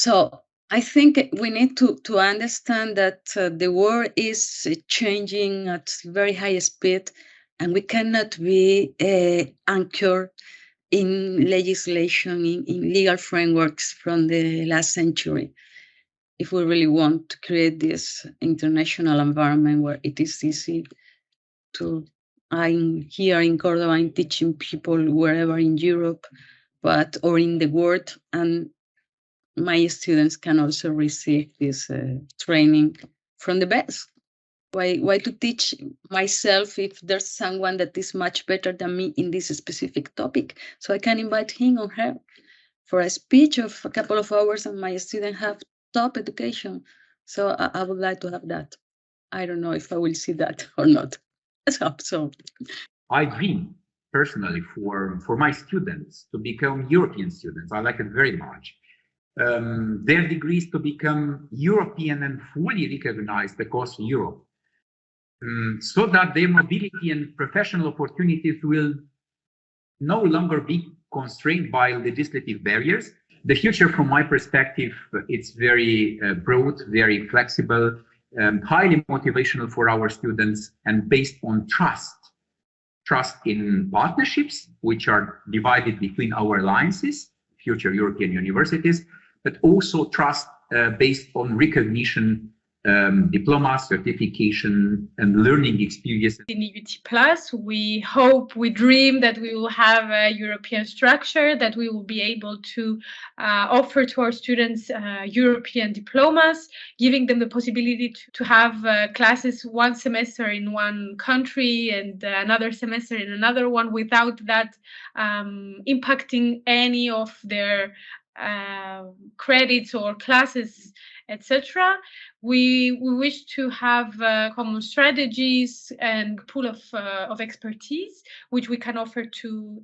So I think we need to understand that the world is changing at very high speed, and we cannot be anchored in legislation, in legal frameworks from the last century, if we really want to create this international environment where it is easy to. I'm here in Cordoba, I'm teaching people wherever in Europe, or in the world, and my students can also receive this training from the best. Why to teach myself if there's someone that is much better than me in this specific topic? So I can invite him or her for a speech of a couple of hours, and my students have top education. So I would like to have that. I don't know if I will see that or not. Let's hope so. I dream personally for my students to become European students. I like it very much. Their degrees to become European and fully recognized across Europe, so that their mobility and professional opportunities will no longer be constrained by legislative barriers. The future, from my perspective, it's very broad, very flexible, highly motivational for our students, and based on trust in partnerships, which are divided between our alliances, future European universities, but also trust based on recognition, diploma, certification, and learning experience. In EUT Plus, we hope, we dream that we will have a European structure, that we will be able to offer to our students European diplomas, giving them the possibility to have classes one semester in one country and another semester in another one, without that impacting any of their credits or classes, etc. We wish to have common strategies and pool of expertise, which we can offer to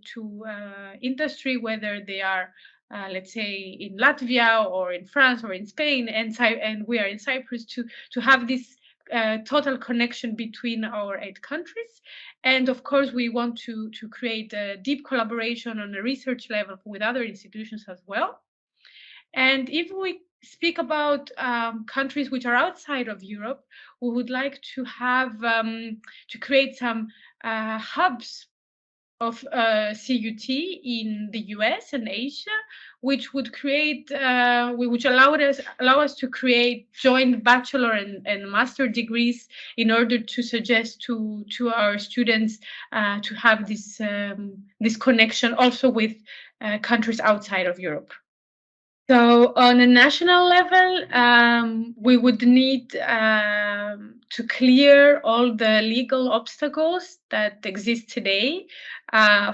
industry, whether they are, let's say, in Latvia or in France or in Spain, and we are in Cyprus, to have this total connection between our 8 countries. And of course, we want to create a deep collaboration on a research level with other institutions as well. And if we speak about countries which are outside of Europe, we would like to have to create some hubs of CUT in the US and Asia, which would create, which allow us to create joint bachelor and master degrees, in order to suggest to our students to have this connection also with countries outside of Europe. So on a national level, we would need to clear all the legal obstacles that exist today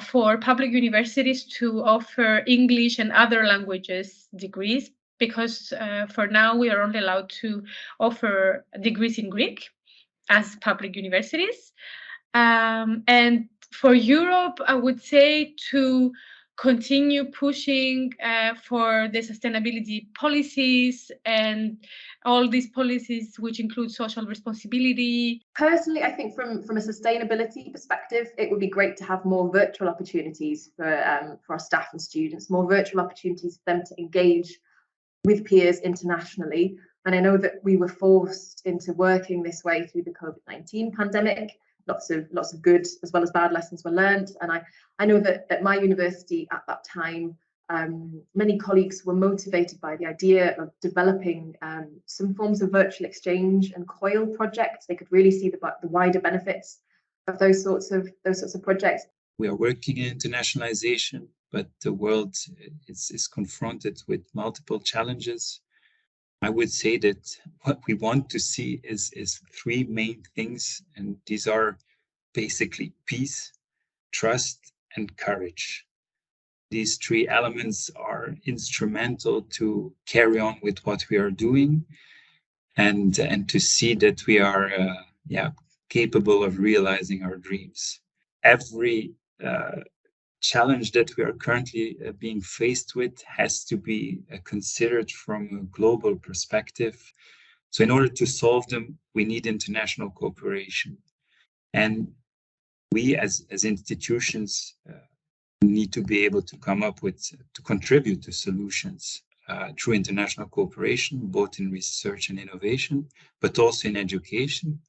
for public universities to offer English and other languages degrees, because for now we are only allowed to offer degrees in Greek as public universities. And for Europe, I would say to continue pushing for the sustainability policies and all these policies which include social responsibility. Personally, I think from a sustainability perspective, it would be great to have more virtual opportunities for our staff and students, more virtual opportunities for them to engage with peers internationally. And I know that we were forced into working this way through the COVID-19 pandemic. Lots of good as well as bad lessons were learned. And I know that at my university at that time, many colleagues were motivated by the idea of developing some forms of virtual exchange and COIL projects. They could really see the wider benefits of those sorts of projects. We are working in internationalization, but the world is confronted with multiple challenges. I would say that what we want to see is 3 main things, and these are basically peace, trust, and courage. These 3 elements are instrumental to carry on with what we are doing, and to see that we are capable of realizing our dreams. Every challenge that we are currently being faced with has to be considered from a global perspective. So in order to solve them, we need international cooperation. And we as institutions need to be able to come up with, to contribute to solutions through international cooperation, both in research and innovation, but also in education,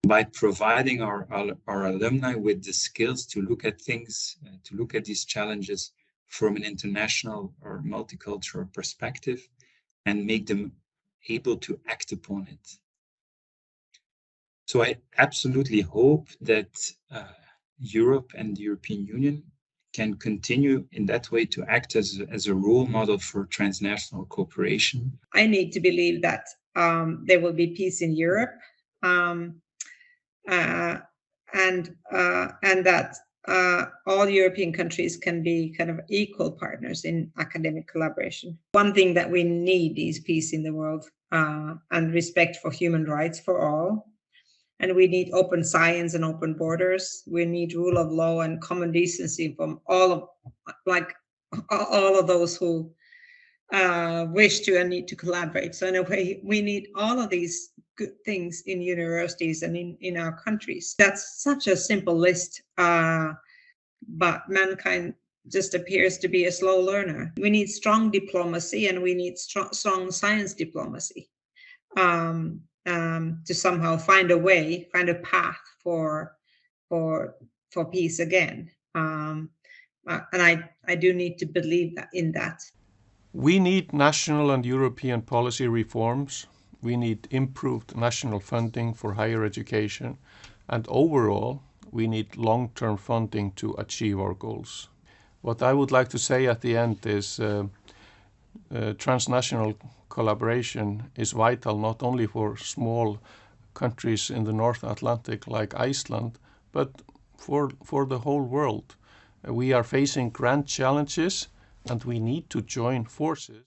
by providing our alumni with the skills to look at things, to look at these challenges from an international or multicultural perspective, and make them able to act upon it. So I absolutely hope that Europe and the European Union can continue in that way to act as a role model for transnational cooperation. I need to believe that there will be peace in Europe, and that all European countries can be kind of equal partners in academic collaboration. One thing that we need is peace in the world, and respect for human rights for all. And we need open science and open borders. We need rule of law and common decency from all of those who wish to and need to collaborate. So in a way, we need all of these good things in universities and in our countries. That's such a simple list, but mankind just appears to be a slow learner. We need strong diplomacy, and we need strong science diplomacy. To somehow find a path for peace again. And I do need to believe in that. We need national and European policy reforms. We need improved national funding for higher education. And overall, we need long-term funding to achieve our goals. What I would like to say at the end is transnational collaboration is vital not only for small countries in the North Atlantic like Iceland, but for the whole world. We are facing grand challenges, and we need to join forces.